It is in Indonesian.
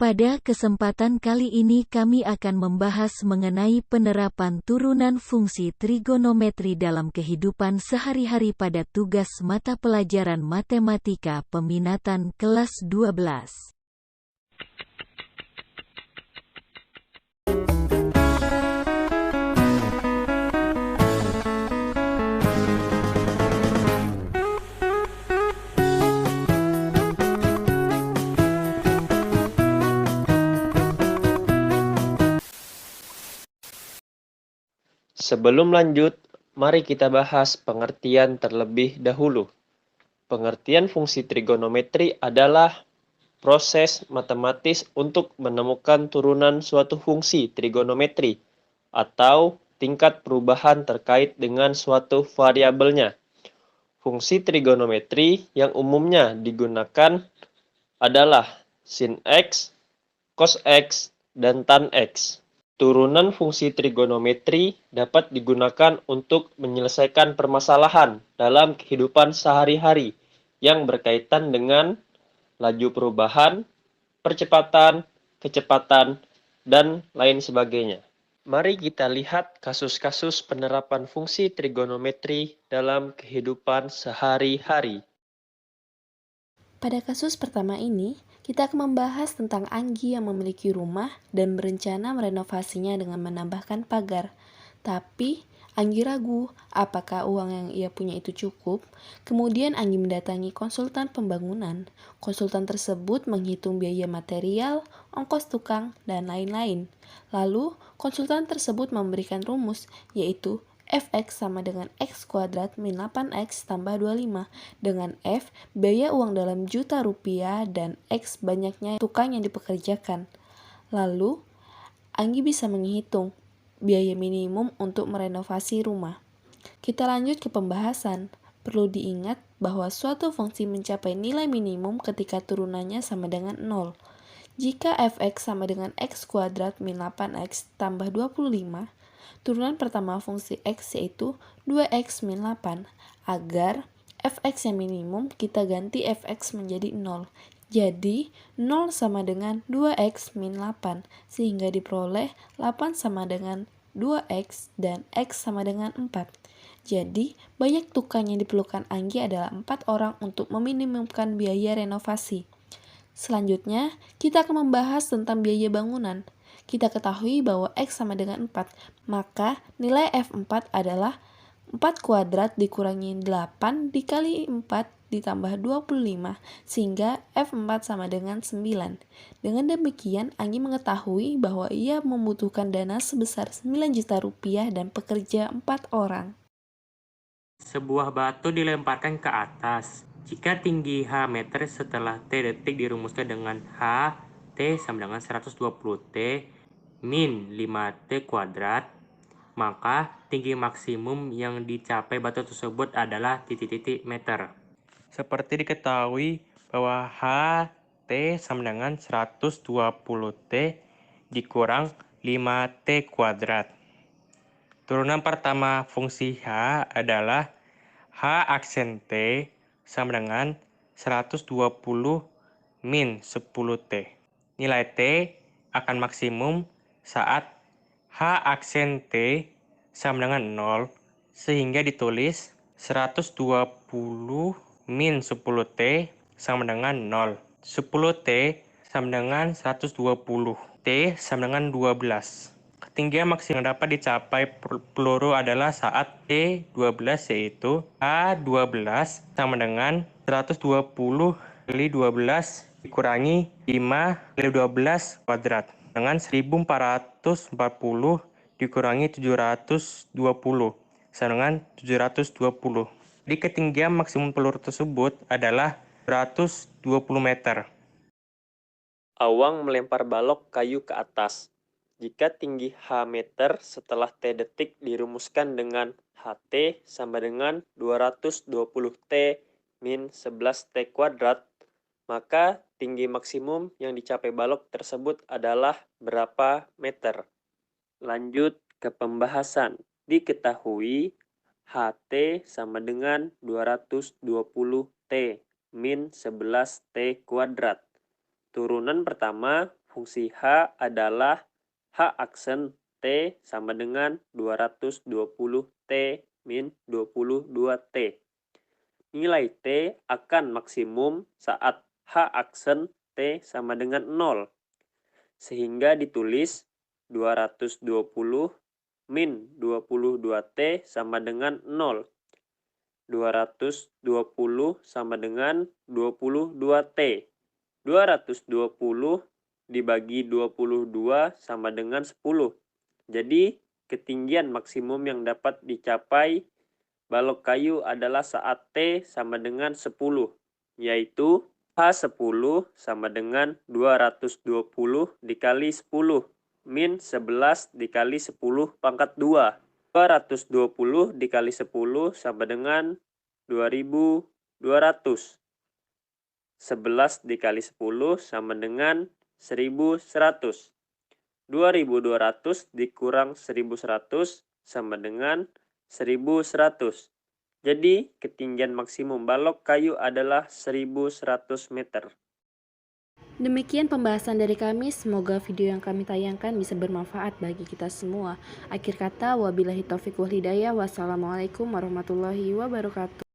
Pada kesempatan kali ini kami akan membahas mengenai penerapan turunan fungsi trigonometri dalam kehidupan sehari-hari pada tugas mata pelajaran matematika peminatan kelas 12. Sebelum lanjut, mari kita bahas pengertian terlebih dahulu. Pengertian fungsi trigonometri adalah proses matematis untuk menemukan turunan suatu fungsi trigonometri atau tingkat perubahan terkait dengan suatu variabelnya. Fungsi trigonometri yang umumnya digunakan adalah sin X, cos X, dan tan X. Turunan fungsi trigonometri dapat digunakan untuk menyelesaikan permasalahan dalam kehidupan sehari-hari yang berkaitan dengan laju perubahan, percepatan, kecepatan, dan lain sebagainya. Mari kita lihat kasus-kasus penerapan fungsi trigonometri dalam kehidupan sehari-hari. Pada kasus pertama ini, kita akan membahas tentang Anggi yang memiliki rumah dan berencana merenovasinya dengan menambahkan pagar. Tapi, Anggi ragu apakah uang yang ia punya itu cukup. Kemudian Anggi mendatangi konsultan pembangunan. Konsultan tersebut menghitung biaya material, ongkos tukang, dan lain-lain. Lalu, konsultan tersebut memberikan rumus, yaitu Fx sama dengan X kuadrat min 8X tambah 25, dengan F biaya uang dalam juta rupiah dan X banyaknya tukang yang dipekerjakan. Lalu, Anggi bisa menghitung biaya minimum untuk merenovasi rumah. Kita lanjut ke pembahasan. Perlu diingat bahwa suatu fungsi mencapai nilai minimum ketika turunannya sama dengan 0. Jika Fx sama dengan X kuadrat min 8X tambah 25, turunan pertama fungsi X yaitu 2X min 8. Agar Fx yang minimum, kita ganti Fx menjadi 0. Jadi, 0 sama dengan 2X min 8, sehingga diperoleh 8 sama dengan 2X dan X sama dengan 4. Jadi, banyak tukang yang diperlukan Anggi adalah 4 orang untuk meminimumkan biaya renovasi. Selanjutnya, kita akan membahas tentang biaya bangunan. Kita ketahui bahwa X sama dengan 4, maka nilai F4 adalah 4 kuadrat dikurangi 8 dikali 4 ditambah 25, sehingga F4 sama dengan 9. Dengan demikian, Anggi mengetahui bahwa ia membutuhkan dana sebesar 9 juta rupiah dan pekerja 4 orang. Sebuah batu dilemparkan ke atas. Jika tinggi H meter setelah T detik dirumuskan dengan H, T sama dengan 120 T min 5T kuadrat, maka tinggi maksimum yang dicapai batu tersebut adalah titik-titik meter. Seperti diketahui bahwa H, T sama dengan 120 T dikurang 5T kuadrat. Turunan pertama fungsi H adalah H aksen T sama dengan 120 min 10T. Nilai T akan maksimum saat H aksen T sama dengan 0, sehingga ditulis 120 min 10T sama dengan 0. 10T sama dengan 120. T sama dengan 12. Ketinggian maksimum yang dapat dicapai peluru adalah saat T12 yaitu H12 sama dengan 120 kali 12 dikurangi 5 kali 12 kuadrat dengan 1440 dikurangi 720 sama dengan 720. Jadi ketinggian maksimum peluru tersebut adalah 120 meter. Awang melempar balok kayu ke atas. Jika tinggi H meter setelah T detik dirumuskan dengan HT sama dengan 220 T min 11 T kuadrat, maka tinggi maksimum yang dicapai balok tersebut adalah berapa meter? Lanjut ke pembahasan. Diketahui HT sama dengan 220 T min 11 T kuadrat. Turunan pertama fungsi H adalah H aksen T sama dengan 220T min 22T. Nilai T akan maksimum saat H aksen T sama dengan 0. Sehingga ditulis 220 min 22T sama dengan 0. 220 sama dengan 22T. 220 dibagi 22 sama dengan 10. Jadi, ketinggian maksimum yang dapat dicapai balok kayu adalah saat T sama dengan 10, yaitu H10 sama dengan 220 dikali 10, min 11 dikali 10 pangkat 2. 220 dikali 10 sama dengan 2200. 11 dikali 10 sama dengan 1100. 2200 dikurang 1100 sama dengan 1100. Jadi, ketinggian maksimum balok kayu adalah 1100 meter. Demikian pembahasan dari kami, semoga video yang kami tayangkan bisa bermanfaat bagi kita semua. Akhir kata, wabillahi taufiq wal hidayah, wassalamualaikum warahmatullahi wabarakatuh.